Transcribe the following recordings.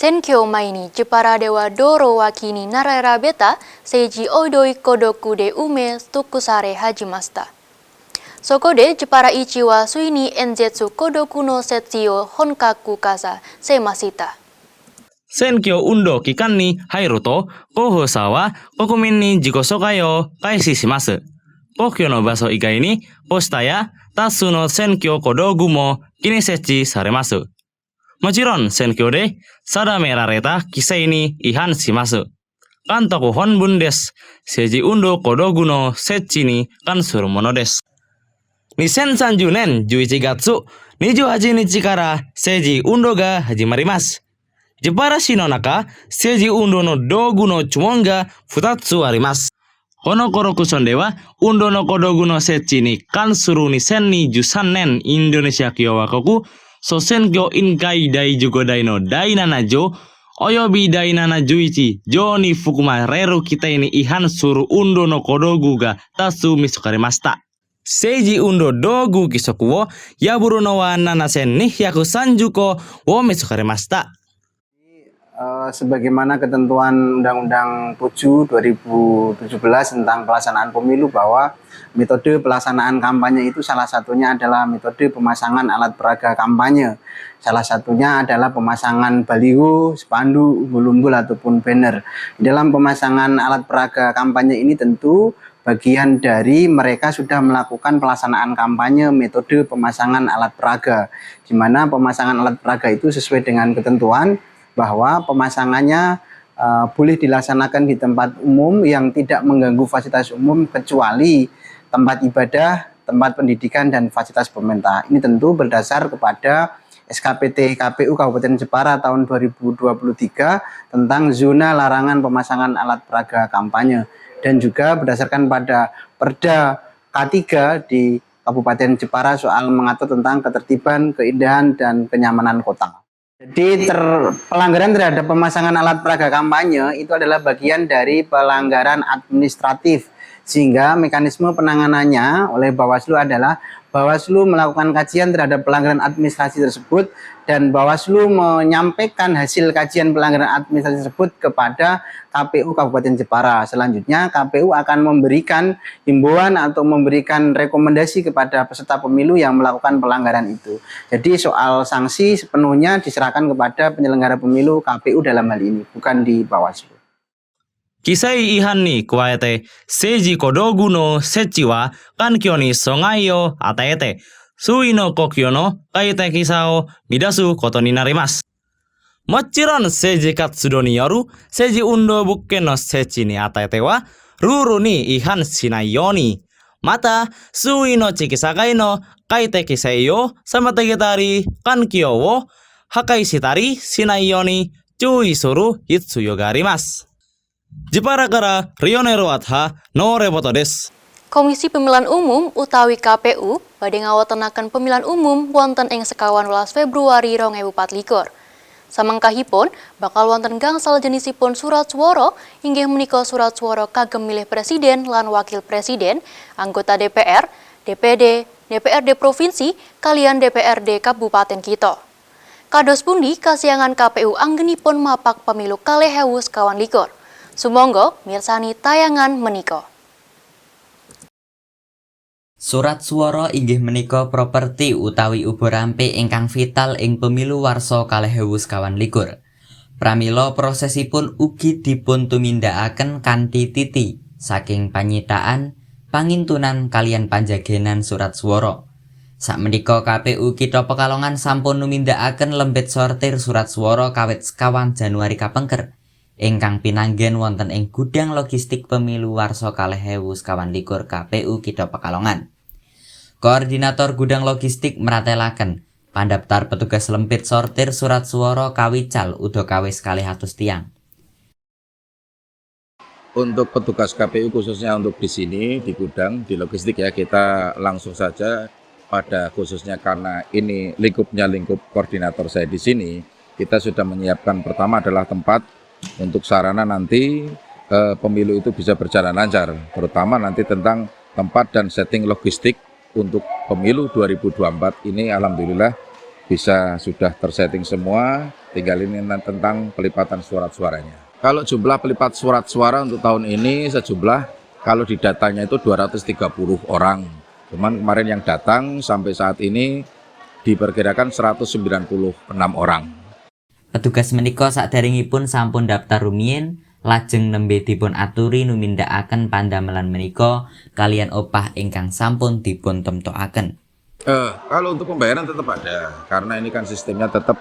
Senkyo maini Jepara dewa Doro wakini Narera beta seiji oidoi kodoku de ume tukusare hajimasta. Sokode Jepara ichi wa suini enzetsu kodoku no setsio honkaku kasa semasita. Senkyo undo kikan ni Hairuto Kohosawa kokumin ni jikosokayo kaisi shimasu. Pokyo no baso ikai ni postaya tatsu no senkyo kodogu mo kinisechi saremasu. Mochiron senkyo de sadame rareta kisei ni ihan shimasu. Kantoku honbun desu. Seiji undo kodogu no sechi ni kansuru mono desu. 2030年11月28日から政治運動が始まります。ジパラ市の中、政治運動の道具の注文が2つあります。このコロクションでは、運動の小道具の設置に関する2023年インドネシア共和国総選挙委員会第15代の第7条および第71条に含まれる規定に違反する運動の小道具が多数見つかりました。政治運動道具規則を破るのは7230個を見つかりました。Sebagaimana ketentuan Undang-Undang 7 2017 tentang pelaksanaan pemilu bahwa metode pelaksanaan kampanye itu salah satunya adalah metode pemasangan alat peraga kampanye. Salah satunya adalah pemasangan baliho, spanduk, umbul-umbul ataupun banner. Dalam pemasangan alat peraga kampanye ini tentu bagian dari mereka sudah melakukan pelaksanaan kampanye metode pemasangan alat peraga, di mana pemasangan alat peraga itu sesuai dengan ketentuan bahwa pemasangannya boleh dilaksanakan di tempat umum yang tidak mengganggu fasilitas umum kecuali tempat ibadah, tempat pendidikan, dan fasilitas pemerintah. Ini tentu berdasar kepada SKPT KPU Kabupaten Jepara tahun 2023 tentang zona larangan pemasangan alat peraga kampanye, dan juga berdasarkan pada Perda K3 di Kabupaten Jepara soal mengatur tentang ketertiban, keindahan, dan kenyamanan kota. Jadi pelanggaran terhadap pemasangan alat peraga kampanye itu adalah bagian dari pelanggaran administratif, sehingga mekanisme penanganannya oleh Bawaslu adalah Bawaslu melakukan kajian terhadap pelanggaran administrasi tersebut dan Bawaslu menyampaikan hasil kajian pelanggaran administrasi tersebut kepada KPU Kabupaten Jepara. Selanjutnya KPU akan memberikan himbauan atau memberikan rekomendasi kepada peserta pemilu yang melakukan pelanggaran itu. Jadi soal sanksi sepenuhnya diserahkan kepada penyelenggara pemilu KPU dalam hal ini, bukan di Bawaslu. 規制違反に加えて、政治小道具の設置は環境に阻害を与えて、周囲の呼吸の快適さを乱すことになります。もちろん政治活動による政治運動物件の設置に与えては、ルールに違反しないように、また、周囲の地域社会の快適性を妨げたり、環境を破壊したりしないように注意する必要があります。Jepara kara Rionero Adha no repoto des. Komisi Pemilihan Umum utawi KPU badhe ngawontenaken pemilihan umum wonten ing sekawan welas Februari 2024. Samangkahipun bakal wonten gangsal jenisipun surat swara inggih menika surat swara kagem milih presiden lan wakil presiden, anggota DPR, DPD, DPRD provinsi kalian DPRD Kabupaten kita. Kados pundi kasiangan KPU anggenipun mapak pemilu 2024. Sumangga mirsani tayangan menika. Surat swara inggih menika properti utawi ubo-rampe ingkang vital ing pemilu warsa 2024. Pramila prosesipun ugi dipun tumindakaken kanthi titi saking panyitaan, pangintunan kaliyan panjagenan surat swara. Sakmenika KPU Kitha Pekalongan sampun numindakaken lembet sortir surat swara kawit 1 Januari kapengker. Ingkang pinanggen wonten ing gudang logistik pemilu warsa 2024 KPU Kitha Pekalongan. Koordinator gudang logistik meratelaken pandaftar petugas lempit sortir surat swara kawical udakawis 200 tiang. Untuk petugas KPU khususnya untuk di sini di gudang di logistik ya, kita langsung saja pada khususnya karena ini lingkup koordinator saya di sini, kita sudah menyiapkan pertama adalah tempat untuk sarana nanti pemilu itu bisa berjalan lancar, terutama nanti tentang tempat dan setting logistik untuk pemilu 2024 ini alhamdulillah bisa sudah tersetting semua tinggal ini tentang pelipatan surat suaranya. Kalau jumlah pelipat surat suara untuk tahun ini sejumlah, kalau di datanya itu 230 orang. Cuman kemarin yang datang sampai saat ini diperkirakan 196 orang. Petugas menika saderengipun sampun daftar rumiyin, lajeng nembe dipun aturi numindakaken pandamelan menika kalian opah ingkang sampun dipun temtokaken. Kalau untuk pembayaran tetap ada, karena ini kan sistemnya tetap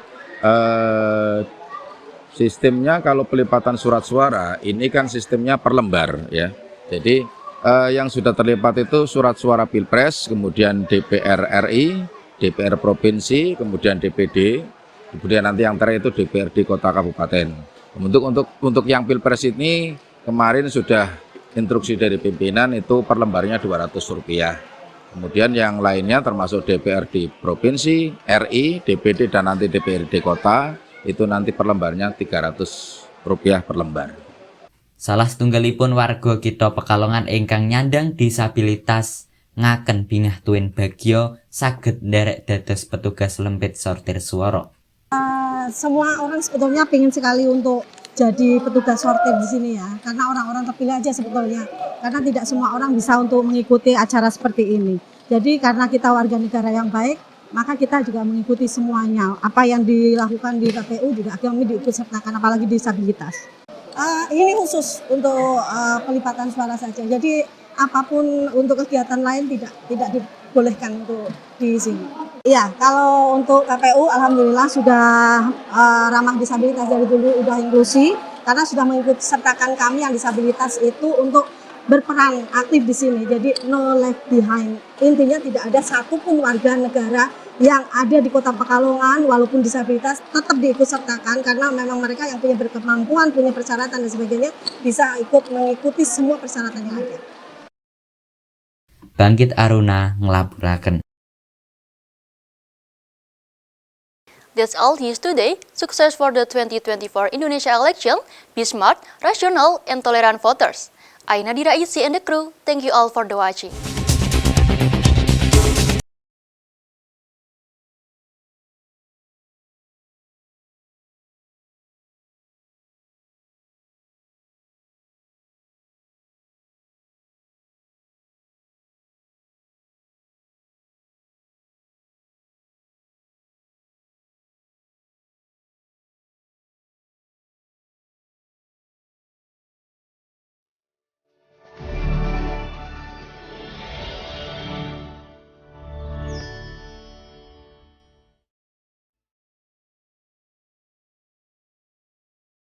sistemnya kalau pelipatan surat suara ini kan sistemnya per lembar ya. Jadi yang sudah terlipat itu surat suara Pilpres, kemudian DPR RI, DPR Provinsi, kemudian DPD, kemudian nanti yang terakhir itu DPRD Kota Kabupaten. Untuk yang Pilpres ini kemarin sudah instruksi dari pimpinan itu per lembarnya Rp200. Kemudian yang lainnya termasuk DPRD Provinsi, RI, DPD dan nanti DPRD Kota itu nanti per lembarnya Rp300 per lembar. Salah setunggalipun warga kita Pekalongan ingkang nyandang disabilitas ngaken bingah tuwin bagya saged nderek dados petugas lempit sortir suara. Semua orang sebetulnya ingin sekali untuk jadi petugas sortir di sini ya, karena orang-orang terpilih aja sebetulnya, karena tidak semua orang bisa untuk mengikuti acara seperti ini. Jadi karena kita warga negara yang baik, maka kita juga mengikuti semuanya. Apa yang dilakukan di KPU juga kami diikut sertakan, apalagi disabilitas. Ini khusus untuk pelipatan suara saja. Jadi apapun untuk kegiatan lain tidak dibolehkan untuk di sini. Iya, kalau untuk KPU alhamdulillah sudah ramah disabilitas dari dulu, udah inklusi karena sudah mengikut sertakan kami yang disabilitas itu untuk berperan aktif di sini. Jadi no left behind. Intinya tidak ada satupun warga negara yang ada di Kota Pekalongan walaupun disabilitas tetap diikut sertakan karena memang mereka yang punya berkemampuan, punya persyaratan dan sebagainya bisa ikut mengikuti semua persyaratan yang ada. Bangkit Aruna ngelaburaken. That's all news today. Success for the 2024 Indonesia election. Be smart, rational, and tolerant voters. I'm Nadira Isi and the crew. Thank you all for the watching.